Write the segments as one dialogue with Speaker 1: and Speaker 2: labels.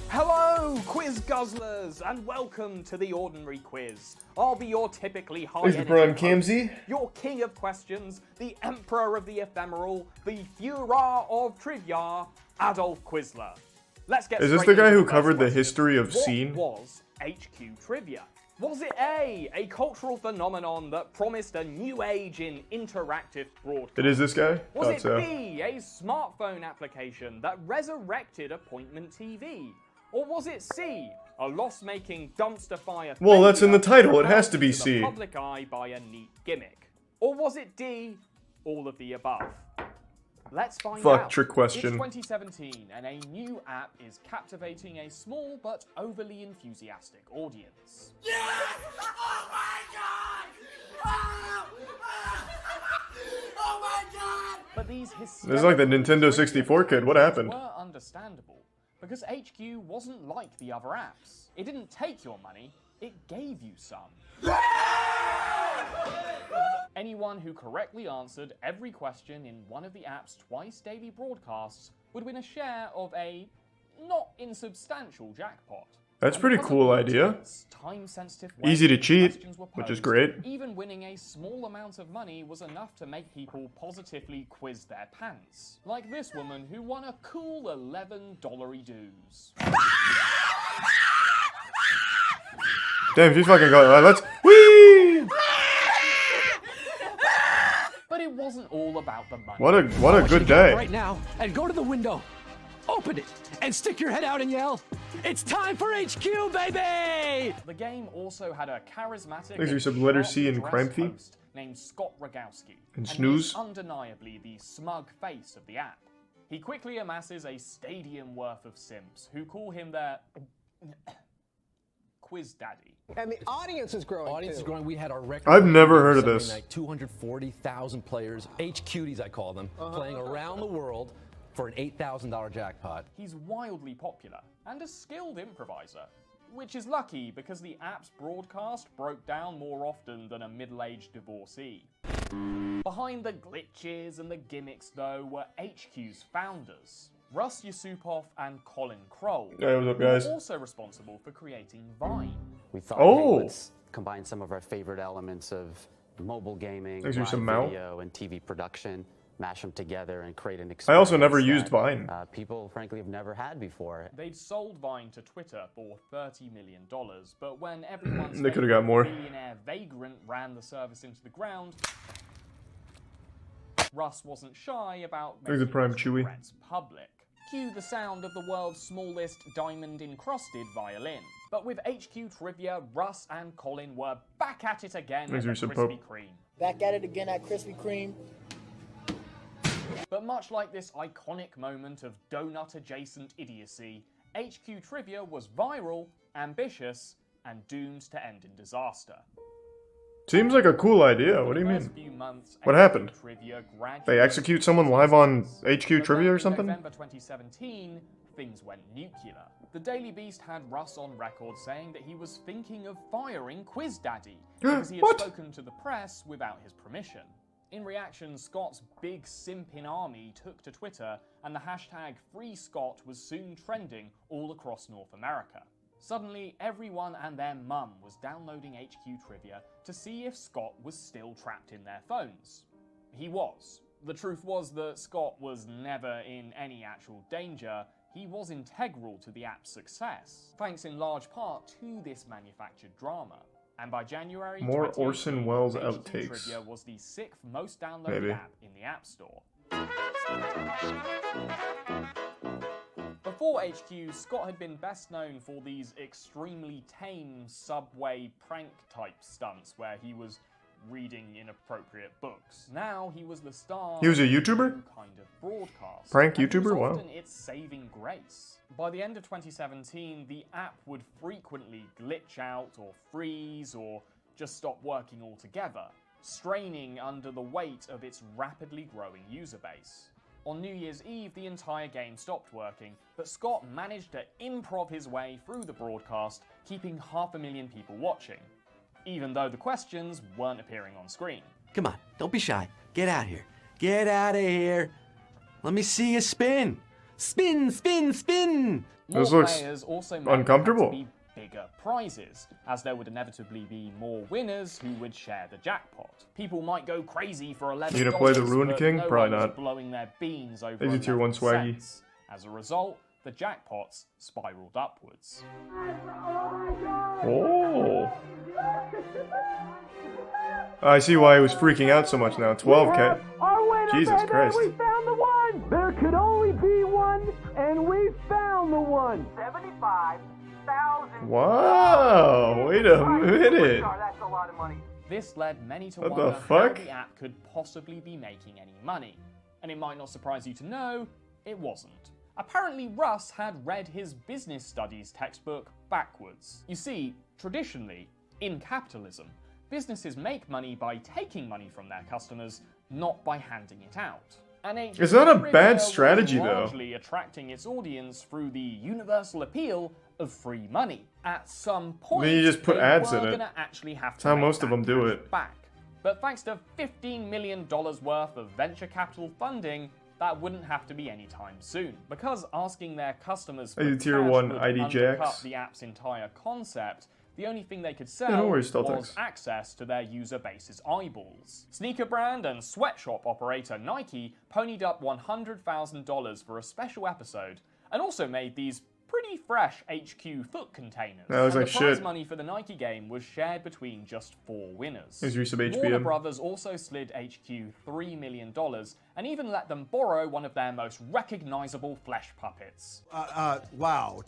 Speaker 1: Hello, quiz guzzlers, and welcome to the Ordinary Quiz. I'll be your typically high-energy
Speaker 2: 𝗖𝗵𝗿𝗀𝗶𝗃,
Speaker 1: your king of questions, the emperor of the ephemeral, the Führer of trivia, Adolf Quizler. Let's get
Speaker 2: Is this
Speaker 1: straight
Speaker 2: the guy
Speaker 1: into
Speaker 2: who
Speaker 1: first
Speaker 2: covered the
Speaker 1: question.
Speaker 2: history of scene?
Speaker 1: What was HQ Trivia? Was it A cultural phenomenon that promised a new age in interactive broadcasting?
Speaker 2: It is this guy?
Speaker 1: Was
Speaker 2: Thought
Speaker 1: it
Speaker 2: so.
Speaker 1: B, a smartphone application that resurrected appointment TV? Or was it C, a loss-making dumpster fire
Speaker 2: Well, that's in the
Speaker 1: failure
Speaker 2: title. It has to be
Speaker 1: brought
Speaker 2: C.
Speaker 1: the public eye by a neat gimmick? Or was it D, all of the above? Let's find out.
Speaker 2: Fuck, trick question.
Speaker 1: It's 2017, and a new app is captivating a small but overly enthusiastic audience.
Speaker 3: Yes! Oh my god! Oh! Oh my god!
Speaker 1: But these
Speaker 2: This is like the
Speaker 1: hysterical
Speaker 2: Nintendo 64 kid. What happened?
Speaker 1: were understandable, because HQ wasn't like the other apps. It didn't take your money, it gave you some. Anyone who correctly answered every question in one of the app's twice daily broadcasts would win a share of a not insubstantial jackpot.
Speaker 2: That's a pretty
Speaker 1: Because
Speaker 2: cool
Speaker 1: of the
Speaker 2: idea.
Speaker 1: intense, time-sensitive way
Speaker 2: Easy to
Speaker 1: the
Speaker 2: cheat,
Speaker 1: questions were
Speaker 2: which is
Speaker 1: posed,
Speaker 2: great.
Speaker 1: Even winning a small amount of money was enough to make people positively quiz their pants. Like this woman who won a cool $11 dues.
Speaker 2: Damn, she's fucking going. Let's. Whee!
Speaker 1: But it wasn't all about the money.
Speaker 2: What a
Speaker 4: I want you
Speaker 2: good
Speaker 4: to get up
Speaker 2: day.
Speaker 4: right now and go to the window, open it, and stick your head out and yell, "It's time for HQ, baby!"
Speaker 1: The game also had a charismatic
Speaker 2: These are
Speaker 1: and
Speaker 2: some letter C in
Speaker 1: sharp-dressed
Speaker 2: 𝗘𝗵𝗃𝗃.
Speaker 1: host named 𝗘𝗵𝗿𝗀𝗃,
Speaker 2: And
Speaker 1: he's
Speaker 2: Snooze.
Speaker 1: undeniably the smug face of the app. He quickly amasses a stadium worth of simps who call him their quiz daddy.
Speaker 5: And the audience is growing.
Speaker 4: Audience is
Speaker 5: too.
Speaker 4: growing. We had our record.
Speaker 2: I've never heard of
Speaker 4: Sunday
Speaker 2: this.
Speaker 4: night, 240,000 players, HQties I call them, playing around the world for an $8,000 jackpot.
Speaker 1: He's wildly popular and a skilled improviser, which is lucky because the app's broadcast broke down more often than a middle-aged divorcee. Behind the glitches and the gimmicks, though, were HQ's founders, Russ Yusupov and Colin Kroll,
Speaker 2: Hey, what's up,
Speaker 1: who were
Speaker 2: guys?
Speaker 1: also responsible for creating Vine.
Speaker 6: We thought,
Speaker 2: Oh.
Speaker 6: hey, let's combine some of our favorite elements of mobile gaming,
Speaker 2: Thanks for
Speaker 6: live
Speaker 2: some Mao.
Speaker 6: video, and TV production, mash them together and create an
Speaker 2: I
Speaker 6: experience
Speaker 2: also never
Speaker 6: that,
Speaker 2: used Vine.
Speaker 6: People, frankly, have never had before.
Speaker 1: They'd sold Vine to Twitter for $30 million, but when everyone's
Speaker 2: They coulda got more.
Speaker 1: billionaire Vagrant ran the service into the ground, Russ wasn't shy about
Speaker 2: There's a
Speaker 1: making
Speaker 2: Prime
Speaker 1: his
Speaker 2: Chewie.
Speaker 1: threats public. Cue the sound of the world's smallest diamond-encrusted violin. But with HQ Trivia, Russ and Colin were back at it again
Speaker 2: There's
Speaker 1: at the
Speaker 2: your
Speaker 1: Krispy
Speaker 2: Pope.
Speaker 1: Kreme.
Speaker 7: Back at it again at Krispy Kreme.
Speaker 1: But much like this iconic moment of donut-adjacent idiocy, HQ Trivia was viral, ambitious, and doomed to end in disaster.
Speaker 2: Seems like a cool idea. What do you
Speaker 1: For the first
Speaker 2: mean?
Speaker 1: few months,
Speaker 2: What
Speaker 1: HQ
Speaker 2: happened?
Speaker 1: Trivia gradually
Speaker 2: They execute someone live on HQ
Speaker 1: But
Speaker 2: Trivia
Speaker 1: then
Speaker 2: or
Speaker 1: in
Speaker 2: something?
Speaker 1: November 2017, things went nuclear. The Daily Beast had Russ on record saying that he was thinking of firing Quiz Daddy because he had
Speaker 2: What?
Speaker 1: spoken to the press without his permission. In reaction, Scott's big simping army took to Twitter, and the hashtag #FreeScott was soon trending all across North America. Suddenly, everyone and their mum was downloading HQ Trivia to see if Scott was still trapped in their phones. He was. The truth was that Scott was never in any actual danger. He was integral to the app's success, thanks in large part to this manufactured drama. And by January,
Speaker 2: More
Speaker 1: 2018,
Speaker 2: Orson Welles
Speaker 1: HQ
Speaker 2: outtakes.
Speaker 1: Trivia was the 6th most downloaded
Speaker 2: Maybe.
Speaker 1: app in the App Store. Before HQ, Scott had been best known for these extremely tame subway prank-type stunts where he was reading inappropriate books. Now he was the star
Speaker 2: He was a
Speaker 1: of
Speaker 2: YouTuber?
Speaker 1: new kind of broadcast.
Speaker 2: Prank
Speaker 1: and he was
Speaker 2: YouTuber? Wow.
Speaker 1: often its saving grace. By the end of 2017, the app would frequently glitch out or freeze or just stop working altogether, straining under the weight of its rapidly growing user base. On New Year's Eve, the entire game stopped working, but Scott managed to improv his way through the broadcast, keeping 500,000 people watching, even though the questions weren't appearing on screen.
Speaker 8: Come on, don't be shy. Get out here. Get out of here. Let me see you spin. Spin, spin, spin.
Speaker 1: More
Speaker 2: This looks
Speaker 1: players also meant
Speaker 2: uncomfortable.
Speaker 1: there had to be bigger prizes, as there would inevitably be more winners who would share the jackpot. People might go crazy for $11.
Speaker 2: You gonna play the Ruined
Speaker 1: but
Speaker 2: King?
Speaker 1: No
Speaker 2: Probably
Speaker 1: one was
Speaker 2: not.
Speaker 1: blowing their beans over
Speaker 2: Easy tier 1
Speaker 1: 11
Speaker 2: swaggy.
Speaker 1: cents. As a result, the jackpots spiraled upwards.
Speaker 2: Oh. I see why he was freaking out so much now. 12K. Jesus Christ.
Speaker 4: We found the one! There could only be one, and we found the one!
Speaker 3: 75,000.
Speaker 2: Wow. Wait a minute.
Speaker 3: That's a lot of money.
Speaker 1: This led many to
Speaker 2: What
Speaker 1: wonder
Speaker 2: the
Speaker 1: how
Speaker 2: fuck?
Speaker 1: the app could possibly be making any money. And it might not surprise you to know, it wasn't. Apparently Russ had read his business studies textbook backwards. You see, traditionally, in capitalism, businesses make money by taking money from their customers, not by handing it out. And
Speaker 2: It's not a
Speaker 1: HQ
Speaker 2: bad
Speaker 1: was
Speaker 2: strategy, though.
Speaker 1: largely attracting its audience through the universal appeal of free money. At some point,
Speaker 2: Then you just put
Speaker 1: they
Speaker 2: ads
Speaker 1: were
Speaker 2: in it.
Speaker 1: gonna actually have to
Speaker 2: That's how
Speaker 1: make
Speaker 2: most of
Speaker 1: that
Speaker 2: them do
Speaker 1: cash
Speaker 2: it.
Speaker 1: back. But thanks to $15 million worth of venture capital funding, that wouldn't have to be anytime soon. Because asking their customers for
Speaker 2: Hey, tier
Speaker 1: cash
Speaker 2: 1
Speaker 1: would
Speaker 2: ID
Speaker 1: undercut
Speaker 2: jacks.
Speaker 1: the app's entire concept, the only thing they could
Speaker 2: Yeah,
Speaker 1: sell
Speaker 2: no worries,
Speaker 1: was
Speaker 2: Celtics.
Speaker 1: access to their user base's eyeballs. Sneaker brand and sweatshop operator Nike ponied up $100,000 for a special episode, and also made these pretty fresh HQ foot containers.
Speaker 2: That looks
Speaker 1: and
Speaker 2: like
Speaker 1: the prize
Speaker 2: shit.
Speaker 1: money for the Nike game was shared between just 4 winners.
Speaker 2: Here's your sub
Speaker 1: Warner
Speaker 2: HPM.
Speaker 1: Brothers also slid HQ $3 million and even let them borrow one of their most recognizable flesh puppets.
Speaker 5: Wow,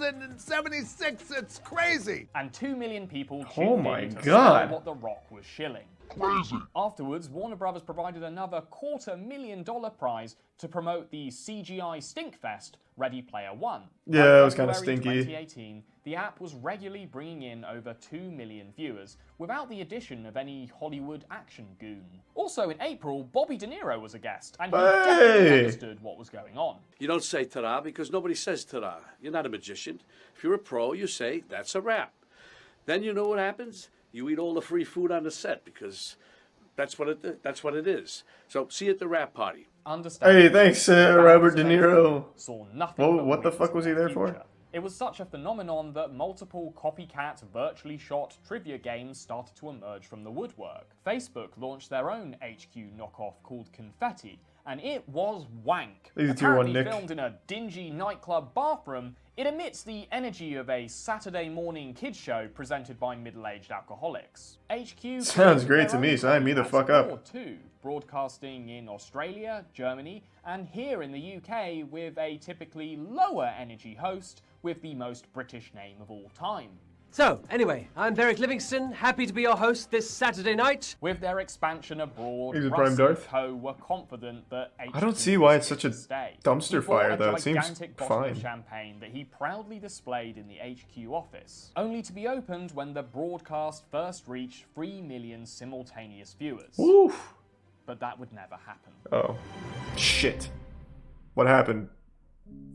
Speaker 5: 2,214,16,076. It's crazy.
Speaker 1: And 2 million people
Speaker 2: Oh
Speaker 1: tuned
Speaker 2: my
Speaker 1: in to
Speaker 2: God.
Speaker 1: see what The Rock was shilling.
Speaker 3: Crazy.
Speaker 1: Afterwards, Warner Brothers provided another $250,000 prize to promote the CGI Stinkfest Ready Player One.
Speaker 2: Yeah,
Speaker 1: By
Speaker 2: it was kinda
Speaker 1: February
Speaker 2: stinky.
Speaker 1: 2018, the app was regularly bringing in over 2 million viewers without the addition of any Hollywood action goon. Also in April, Bobby De Niro was a guest, and he definitely
Speaker 2: Hey!
Speaker 1: understood what was going on.
Speaker 9: You don't say ta-da because nobody says ta-da. You're not a magician. If you're a pro, you say, that's a wrap. Then you know what happens? You eat all the free food on the set because that's what it is. So see you at the wrap party.
Speaker 1: Understandably,
Speaker 2: Hey, thanks,
Speaker 1: the
Speaker 2: Robert De
Speaker 1: fans of
Speaker 2: Niro.
Speaker 1: AQ saw nothing
Speaker 2: Whoa,
Speaker 1: but
Speaker 2: what the
Speaker 1: wins
Speaker 2: fuck was he
Speaker 1: their
Speaker 2: there for?
Speaker 1: future. It was such a phenomenon that multiple copycat virtually shot trivia games started to emerge from the woodwork. Facebook launched their own HQ knockoff called Confetti, and it was wank.
Speaker 2: Easy tier 1,
Speaker 1: Apparently
Speaker 2: Nick.
Speaker 1: filmed in a dingy nightclub bathroom, it emits the energy of a Saturday morning kids show presented by middle-aged alcoholics. HQ
Speaker 2: Sounds
Speaker 1: created
Speaker 2: great
Speaker 1: their
Speaker 2: to
Speaker 1: own
Speaker 2: me. Sign me the
Speaker 1: copycats
Speaker 2: fuck up.
Speaker 1: abroad too, broadcasting in Australia, Germany, and here in the UK with a typically lower energy host with the most British name of all time.
Speaker 4: So, anyway, I'm Derek Livingston, happy to be your host this Saturday night.
Speaker 1: With their expansion abroad,
Speaker 2: He's a
Speaker 1: Russ
Speaker 2: Prime
Speaker 1: and
Speaker 2: Darth.
Speaker 1: Co were confident that HQ
Speaker 2: I don't see why it's
Speaker 1: was
Speaker 2: such a
Speaker 1: here to stay.
Speaker 2: dumpster
Speaker 1: He bought
Speaker 2: fire,
Speaker 1: a
Speaker 2: though. It seems
Speaker 1: gigantic bottle of
Speaker 2: fine.
Speaker 1: champagne that he proudly displayed in the HQ office, only to be opened when the broadcast first reached 3 million simultaneous viewers.
Speaker 2: Oof.
Speaker 1: But that would never happen.
Speaker 2: Oh. Shit. What happened?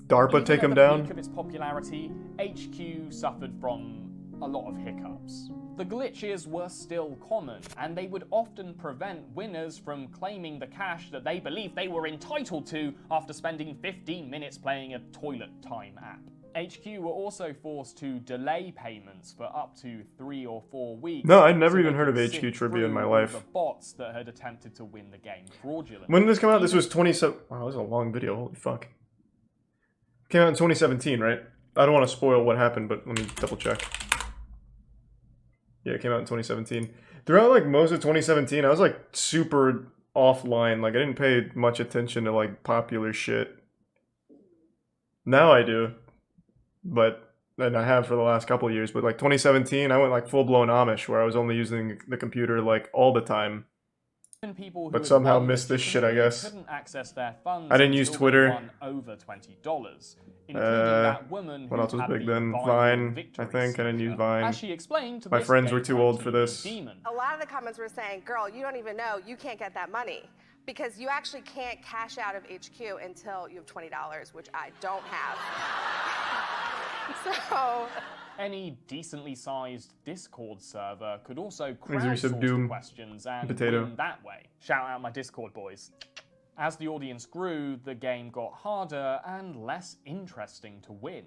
Speaker 2: DARPA
Speaker 1: Even
Speaker 2: take
Speaker 1: at
Speaker 2: him
Speaker 1: the
Speaker 2: down?
Speaker 1: peak of its popularity, HQ suffered from a lot of hiccups. The glitches were still common, and they would often prevent winners from claiming the cash that they believed they were entitled to after spending 15 minutes playing a toilet time app. HQ were also forced to delay payments for up to 3 or 4 weeks.
Speaker 2: No, I'd never
Speaker 1: so
Speaker 2: even
Speaker 1: they
Speaker 2: heard of
Speaker 1: could
Speaker 2: HQ
Speaker 1: sift
Speaker 2: trivia in my
Speaker 1: through
Speaker 2: life.
Speaker 1: all the bots that had attempted to win the game fraudulently.
Speaker 2: When did this come out? This was 27... Wow, that was a long video. Holy fuck. Came out in 2017, right? I don't want to spoil what happened, but let me double check. Yeah, it came out in 2017. Throughout, like, most of 2017, I was, like, super offline. Like, I didn't pay much attention to, like, popular shit. Now I do. And I have for the last couple of years. But, like, 2017, I went, like, full-blown Amish, where I was only using the computer, like, all the time.
Speaker 1: People who
Speaker 2: But
Speaker 1: had
Speaker 2: somehow
Speaker 1: won
Speaker 2: missed this shit, I
Speaker 1: legitimately
Speaker 2: guess.
Speaker 1: couldn't access their funds
Speaker 2: I didn't use
Speaker 1: until
Speaker 2: Twitter.
Speaker 1: they won over $20, including that woman
Speaker 2: What
Speaker 1: who
Speaker 2: else was
Speaker 1: had
Speaker 2: big
Speaker 1: the
Speaker 2: then?
Speaker 1: viral
Speaker 2: Vine, I
Speaker 1: victory
Speaker 2: think. I didn't use
Speaker 1: sticker.
Speaker 2: Vine.
Speaker 1: As she explained to
Speaker 2: My
Speaker 1: this
Speaker 2: friends were too
Speaker 1: daytime
Speaker 2: old for
Speaker 1: TV
Speaker 2: this.
Speaker 1: demon.
Speaker 10: A lot of the comments were saying, girl, you don't even know, you can't get that money. Because you actually can't cash out of HQ until you have $20, which I don't have. So...
Speaker 1: Any decently sized Discord server could also
Speaker 2: Easy
Speaker 1: crowdsource
Speaker 2: subdoom.
Speaker 1: the questions and
Speaker 2: Potato.
Speaker 1: win that way. Shout out my Discord boys. As the audience grew, the game got harder and less interesting to win.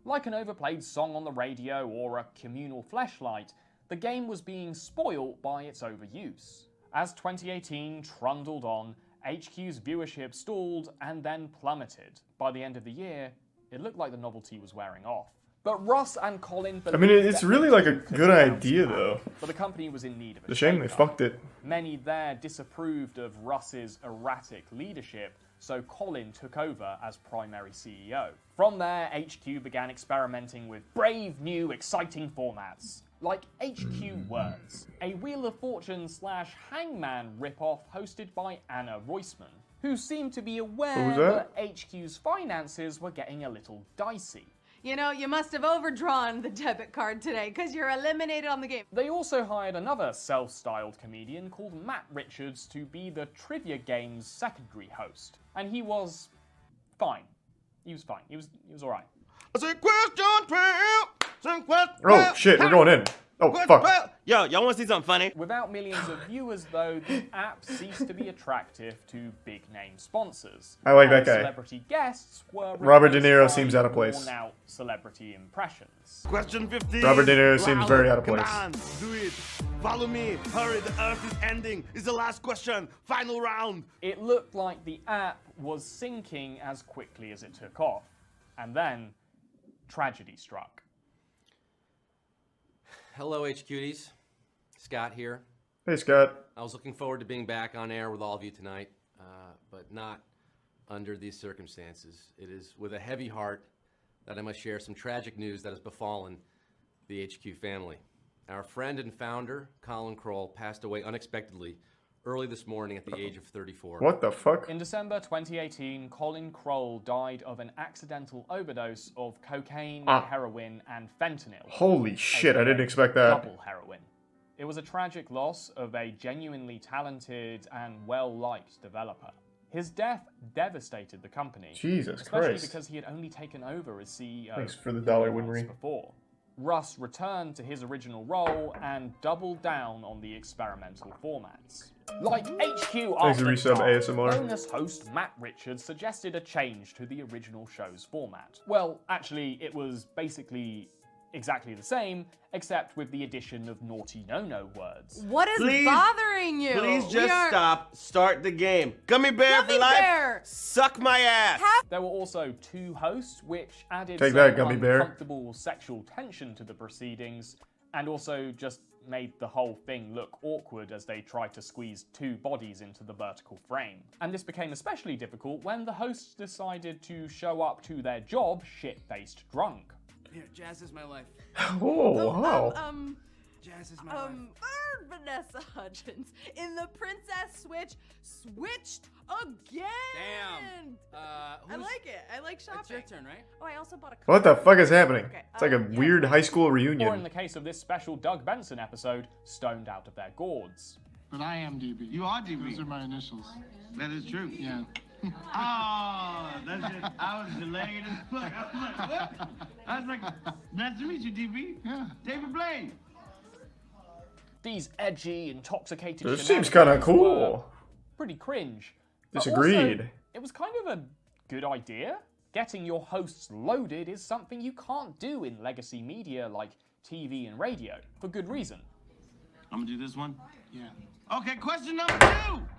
Speaker 1: Like an overplayed song on the radio or a communal fleshlight, the game was being spoilt by its overuse. As 2018 trundled on, HQ's viewership stalled and then plummeted. By the end of the year, it looked like the novelty was wearing off. But Russ and Colin...
Speaker 2: I mean, it's really like a good idea, though.
Speaker 1: But the company was in need of a
Speaker 2: It's a shame they fucked it.
Speaker 1: Many there disapproved of Russ's erratic leadership, so Colin took over as primary CEO. From there, HQ began experimenting with brave, new, exciting formats, like HQ Words, a Wheel of Fortune / Hangman ripoff hosted by 𝗖𝗵𝗿𝗀𝗀𝗀, who seemed to be aware that HQ's finances were getting a little dicey.
Speaker 11: You know, you must have overdrawn the debit card today because you're eliminated on the game.
Speaker 1: They also hired another self-styled comedian called Matt Richards to be the trivia game's secondary host. And he was fine. He was fine. He was alright.
Speaker 2: Oh shit, we're going in. Oh fuck.
Speaker 8: Yo, y'all want to see something funny?
Speaker 1: Without millions of viewers, though, the app ceased to be attractive to big-name sponsors.
Speaker 2: I like that guy.
Speaker 1: Celebrity guests were
Speaker 2: Robert De Niro
Speaker 1: replaced by
Speaker 2: seems out of place.
Speaker 1: worn-out celebrity impressions.
Speaker 8: Question 15.
Speaker 2: Robert De Niro seems very out of place.
Speaker 8: Come on, do it. Follow me. Hurry, the earth is ending. It's the last question. Final round.
Speaker 1: It looked like the app was sinking as quickly as it took off. And then, tragedy struck.
Speaker 12: Hello, HQties. Scott here.
Speaker 2: Hey, Scott.
Speaker 12: I was looking forward to being back on air with all of you tonight, but not under these circumstances. It is with a heavy heart that I must share some tragic news that has befallen the HQ family. Our friend and founder, 𝗘𝗾𝘂𝗶𝗽𝗺, passed away unexpectedly early this morning at the age of 34.
Speaker 2: What the fuck?
Speaker 1: In December 2018, 𝗘𝗾𝘂𝗶𝗽𝗺 died of an accidental overdose of cocaine, heroin, and fentanyl.
Speaker 2: Holy shit, I didn't expect that.
Speaker 1: Double heroin. It was a tragic loss of a genuinely talented and well-liked developer. His death devastated the company.
Speaker 2: Jesus
Speaker 1: especially
Speaker 2: Christ.
Speaker 1: because he had only taken over as CEO.
Speaker 2: Thanks for the dollar,
Speaker 1: months
Speaker 2: Winry.
Speaker 1: before. Russ returned to his original role and doubled down on the experimental formats. Like HQ
Speaker 2: Thanks
Speaker 1: After
Speaker 2: for resub
Speaker 1: Dark,
Speaker 2: ASMR.
Speaker 1: bonus host Matt Richards suggested a change to the original show's format. Well, actually, it was basically exactly the same, except with the addition of naughty no-no words.
Speaker 11: What is bothering you?
Speaker 8: Please just stop. Start the game. Gummy bear for life. Suck my ass.
Speaker 1: There were also 2 hosts, which added
Speaker 2: Take
Speaker 1: some
Speaker 2: that, Gummy bear.
Speaker 1: uncomfortable sexual tension to the proceedings, and also just made the whole thing look awkward as they tried to squeeze 2 bodies into the vertical frame. And this became especially difficult when the hosts decided to show up to their job shit-faced drunk.
Speaker 13: Here, Jazz is my life.
Speaker 2: Oh, wow.
Speaker 13: Jazz is my life.
Speaker 11: Vanessa Hudgens in the Princess Switch switched again.
Speaker 13: Damn.
Speaker 11: I like it. I like shopping.
Speaker 13: It's your turn, right?
Speaker 11: Oh, I also bought a.
Speaker 2: What the fuck is happening?
Speaker 11: Okay,
Speaker 2: It's like a weird high school
Speaker 1: Or in
Speaker 2: reunion.
Speaker 1: the case of this special Doug Benson episode, stoned out of their gourds.
Speaker 14: But I am DB.
Speaker 5: You are DB.
Speaker 14: Those are my initials.
Speaker 5: That is true.
Speaker 14: Yeah.
Speaker 5: Oh, that's it. I was delayed as fuck. I was like, what? I was like, nice to meet you, DB.
Speaker 14: Yeah.
Speaker 5: David Blaine.
Speaker 1: These edgy, intoxicated
Speaker 2: This seems kind of
Speaker 1: shenanigans were
Speaker 2: cool.
Speaker 1: pretty cringe. But
Speaker 2: Disagreed.
Speaker 1: also, it was kind of a good idea. Getting your hosts loaded is something you can't do in legacy media like TV and radio, for good reason.
Speaker 5: I'm gonna do this one.
Speaker 14: Yeah.
Speaker 5: Okay, question number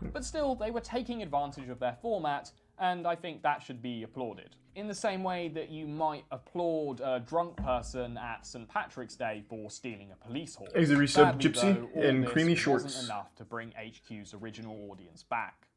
Speaker 5: 2.
Speaker 1: But still, they were taking advantage of their format, and I think that should be applauded. In the same way that you might applaud a drunk person at St. Patrick's Day for stealing a police horse.
Speaker 2: Easy resub
Speaker 1: Sadly,
Speaker 2: Gypsy
Speaker 1: though, all
Speaker 2: in
Speaker 1: this
Speaker 2: creamy
Speaker 1: wasn't
Speaker 2: shorts.
Speaker 1: enough to bring HQ's original audience back.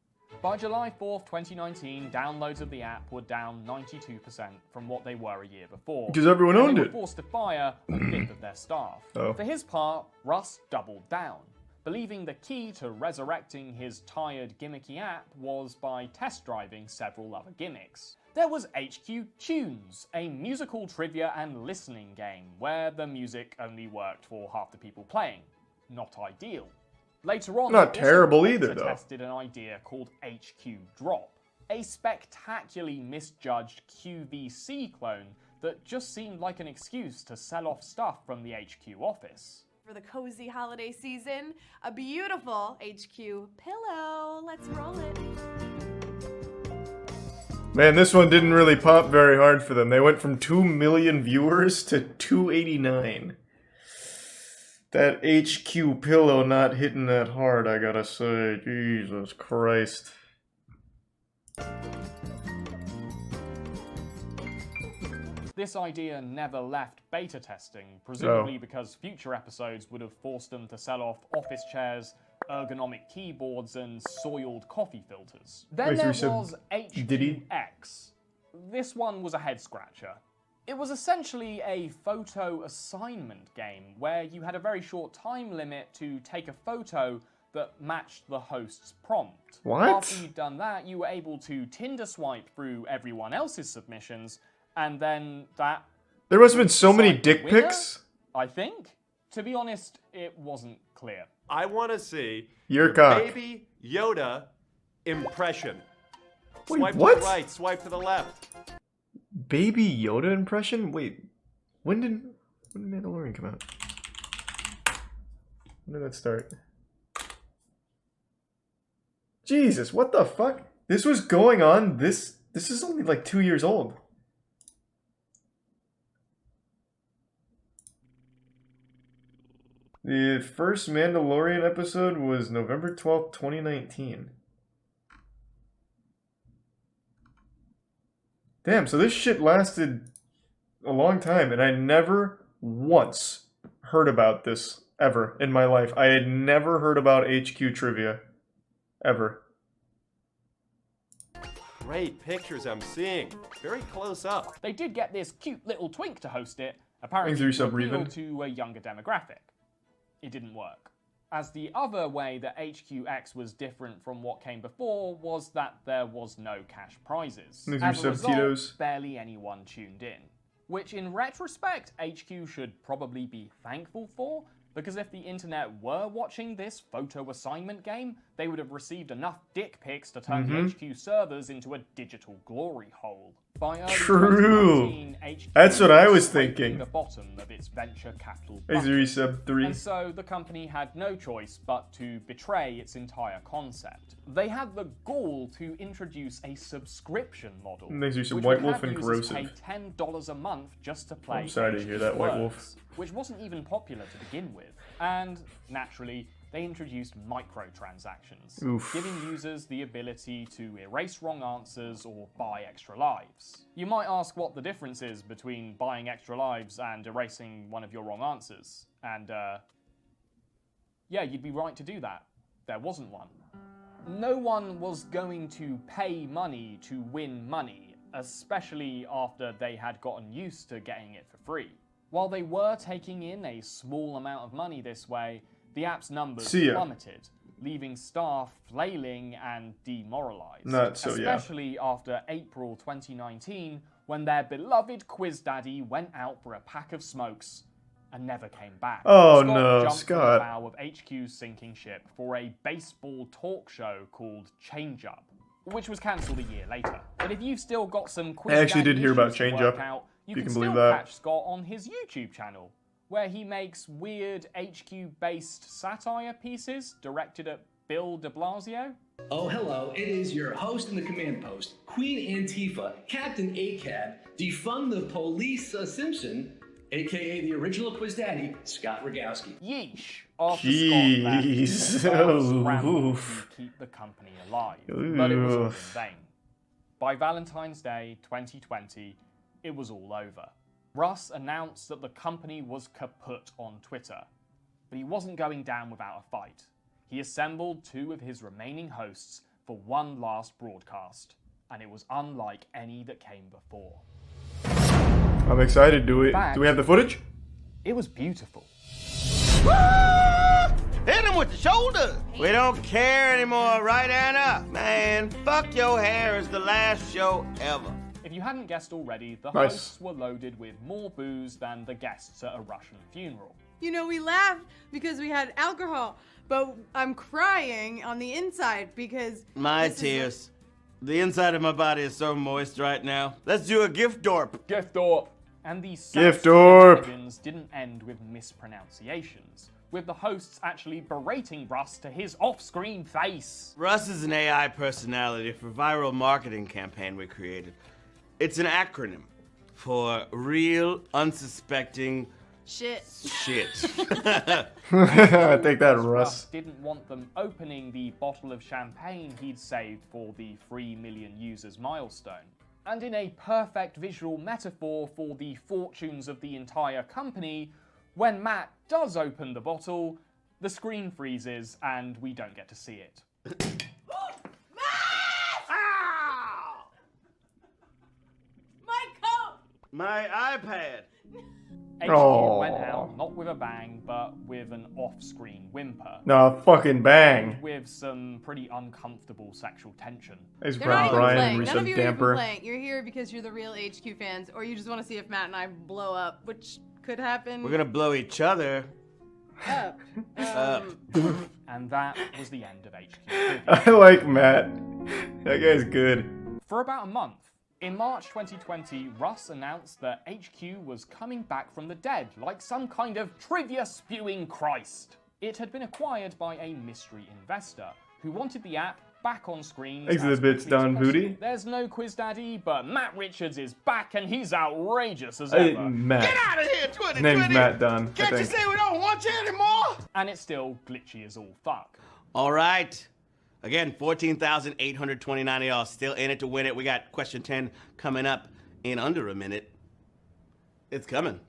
Speaker 1: By July 4th, 2019, downloads of the app were down 92% from what they were a year before.
Speaker 2: Because everyone
Speaker 1: and
Speaker 2: owned
Speaker 1: they were
Speaker 2: it.
Speaker 1: forced to fire a fifth of their staff.
Speaker 2: Oh.
Speaker 1: For his part, Russ doubled down, believing the key to resurrecting his tired, gimmicky app was by test driving several other gimmicks. There was HQ Tunes, a musical trivia and listening game where the music only worked for half the people playing. Not ideal. Later on,
Speaker 2: Not
Speaker 1: they
Speaker 2: terrible
Speaker 1: also
Speaker 2: either, though.
Speaker 1: tested an idea called HQ Drop, a spectacularly misjudged QVC clone that just seemed like an excuse to sell off stuff from the HQ office.
Speaker 11: For the cozy holiday season, a beautiful HQ pillow. Let's roll it.
Speaker 2: Man, this one didn't really pop very hard for them. They went from 2 million viewers to 289. That HQ pillow not hitting that hard, I gotta say. Jesus Christ.
Speaker 1: This idea never left beta testing, presumably because future episodes would have forced them to sell off office chairs, ergonomic keyboards, and soiled coffee filters. Then there was HQX. This one was a head-scratcher. It was essentially a photo assignment game where you had a very short time limit to take a photo that matched the host's prompt.
Speaker 2: What?
Speaker 1: After you'd done that, you were able to Tinder swipe through everyone else's submissions, and then that...
Speaker 2: There must have been so many dick pics.
Speaker 1: I think. To be honest, it wasn't clear.
Speaker 14: I want to see
Speaker 2: your cock.
Speaker 14: Baby Yoda impression.
Speaker 2: Wait,
Speaker 14: swipe
Speaker 2: what?
Speaker 14: to the right, swipe to the left.
Speaker 2: Baby Yoda impression? Wait, when did Mandalorian come out? When did that start? Jesus, what the fuck? This was going on, this is only like 2 years old. The first Mandalorian episode was November 12th, 2019. Damn, so this shit lasted a long time, and I never once heard about this ever in my life. I had never heard about HQ trivia. Ever.
Speaker 14: Great pictures I'm seeing. Very close up.
Speaker 1: They did get this cute little twink to host it, apparently
Speaker 2: Thanks,
Speaker 1: to
Speaker 2: Reven.
Speaker 1: appeal to a younger demographic. It didn't work. As the other way that HQX was different from what came before was that there was no cash prizes. As a result, barely anyone tuned in. Which in retrospect, HQ should probably be thankful for, because if the internet were watching this photo assignment game, they would have received enough dick pics to turn the HQ servers into a digital glory hole. By early 2019, HQ
Speaker 2: That's what I was
Speaker 1: was scraping
Speaker 2: thinking.
Speaker 1: the bottom of its venture capital
Speaker 2: Hey,
Speaker 1: bucket.
Speaker 2: Sub 3.
Speaker 1: And so the company had no choice but to betray its entire concept. They had the gall to introduce a subscription model,
Speaker 2: Thanks,
Speaker 1: which
Speaker 2: White
Speaker 1: would
Speaker 2: Wolf
Speaker 1: have
Speaker 2: and
Speaker 1: users
Speaker 2: Corrosive.
Speaker 1: pay $10 a month just to play
Speaker 2: I'm sorry to hear that, White Wolf.
Speaker 1: Words, which wasn't even popular to begin with. And naturally, they introduced microtransactions,
Speaker 2: Oof.
Speaker 1: giving users the ability to erase wrong answers or buy extra lives. You might ask what the difference is between buying extra lives and erasing one of your wrong answers. And, yeah, you'd be right to do that. There wasn't one. No one was going to pay money to win money, especially after they had gotten used to getting it for free. While they were taking in a small amount of money this way, the app's numbers plummeted, leaving staff flailing and demoralized. Especially after April 2019, when their beloved Quiz Daddy went out for a pack of smokes and never came back.
Speaker 2: Oh
Speaker 1: Scott
Speaker 2: no,
Speaker 1: jumped
Speaker 2: Scott.
Speaker 1: from the bow of HQ's sinking ship for a baseball talk show called Change Up, which was cancelled a year later. But if you've still got some Quiz
Speaker 2: I actually
Speaker 1: Daddy
Speaker 2: did hear about
Speaker 1: issues to
Speaker 2: Change
Speaker 1: work
Speaker 2: Up.
Speaker 1: out, you
Speaker 2: You
Speaker 1: can
Speaker 2: can believe
Speaker 1: still
Speaker 2: that.
Speaker 1: catch Scott on his YouTube channel, where he makes weird HQ-based satire pieces directed at Bill de Blasio.
Speaker 15: Oh, hello. It is your host in the command post, Queen Antifa, Captain ACAB, defund the police Simpson, aka the original Quiz Daddy, Scott Rogowski.
Speaker 1: Yeesh. After Scott left,
Speaker 2: Jeez.
Speaker 1: scrambled
Speaker 2: Oof.
Speaker 1: to keep the company alive, but it was all in
Speaker 2: Oof.
Speaker 1: vain. By Valentine's Day 2020, it was all over. Russ announced that the company was kaput on Twitter, but he wasn't going down without a fight. He assembled 2 of his remaining hosts for one last broadcast, and it was unlike any that came before.
Speaker 2: I'm excited. Do we have the footage?
Speaker 1: It was beautiful.
Speaker 8: Hit him with the shoulder. We don't care anymore, right, Anna? Man, fuck your hair is the last show ever.
Speaker 1: If you hadn't guessed already, the
Speaker 2: Nice.
Speaker 1: hosts were loaded with more booze than the guests at a Russian funeral.
Speaker 11: You know, we laughed because we had alcohol, but I'm crying on the inside because...
Speaker 8: My
Speaker 11: this is
Speaker 8: tears. The inside of my body is so moist right now. Let's do a gift dorp.
Speaker 1: Gift dorp. And these
Speaker 2: Gift
Speaker 1: sensitive
Speaker 2: dorp.
Speaker 1: shenanigans didn't end with mispronunciations. with the hosts actually berating Russ to his off-screen face.
Speaker 8: Russ is an AI personality for viral marketing campaign we created. It's an acronym for real, unsuspecting
Speaker 11: shit.
Speaker 2: I think that Russ
Speaker 1: didn't want them opening the bottle of champagne he'd saved for the 3 million users milestone. And in a perfect visual metaphor for the fortunes of the entire company, when Matt does open the bottle, the screen freezes and we don't get to see it.
Speaker 11: My coat!
Speaker 8: My iPad!
Speaker 1: HQ went out, not with a bang, but with an off-screen whimper.
Speaker 2: No, fucking bang.
Speaker 1: With some pretty uncomfortable sexual tension.
Speaker 2: There's
Speaker 11: They're not even
Speaker 2: Brian
Speaker 11: playing.
Speaker 2: and
Speaker 11: None of you are even
Speaker 2: Damper.
Speaker 11: playing. You're here because you're the real HQ fans, or you just want to see if Matt and I blow up, which could happen.
Speaker 8: We're gonna blow each other
Speaker 11: up.
Speaker 1: And that was the end of HQ.
Speaker 2: I like Matt. That guy's good.
Speaker 1: For about a month, in March 2020, Russ announced that HQ was coming back from the dead, like some kind of trivia-spewing Christ. It had been acquired by a mystery investor who wanted the app back on screen.
Speaker 2: Thanks for the bits, Don Booty.
Speaker 1: There's no Quiz Daddy, but Matt Richards is back and he's outrageous as ever.
Speaker 2: Matt.
Speaker 8: Get out of here, 2020!
Speaker 2: Name's Matt Dunn.
Speaker 8: Can't you say we don't want you anymore?
Speaker 1: And it's still glitchy as all fuck.
Speaker 8: All right. Again, 14,829 of y'all still in it to win it. We got question 10 coming up in under a minute. It's coming.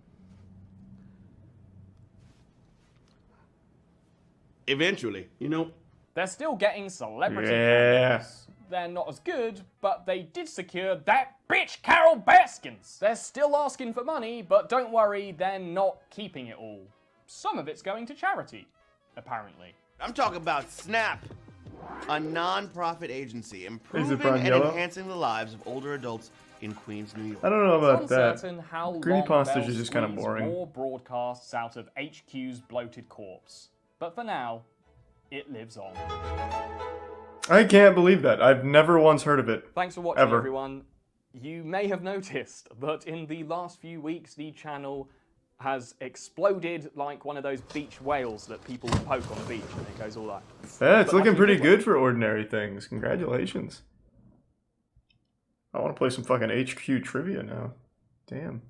Speaker 8: Eventually, you know.
Speaker 1: They're still getting celebrity
Speaker 2: Yeah.
Speaker 1: cameos. They're not as good, but they did secure that bitch Carol Baskins. They're still asking for money, but don't worry, they're not keeping it all. Some of it's going to charity, apparently.
Speaker 8: I'm talking about Snap, a non-profit agency improving
Speaker 2: Brown
Speaker 8: and
Speaker 2: Yellow?
Speaker 8: enhancing the lives of older adults in Queens, New York.
Speaker 2: I don't know about
Speaker 1: It's
Speaker 2: that.
Speaker 1: uncertain how
Speaker 2: Green
Speaker 1: long
Speaker 2: Monsters
Speaker 1: they'll
Speaker 2: is just kind of
Speaker 1: squeeze
Speaker 2: boring.
Speaker 1: more broadcasts out of HQ's bloated corpse. But for now, it lives on.
Speaker 2: I can't believe that. I've never once heard of it.
Speaker 1: Thanks for watching,
Speaker 2: Ever.
Speaker 1: everyone. You may have noticed that in the last few weeks, the channel has exploded like one of those beach whales that people poke on the beach, and it goes all like...
Speaker 2: Yeah, it's
Speaker 1: but
Speaker 2: looking
Speaker 1: like
Speaker 2: pretty
Speaker 1: a
Speaker 2: good for ordinary things. Congratulations. I want to play some fucking HQ trivia now. Damn.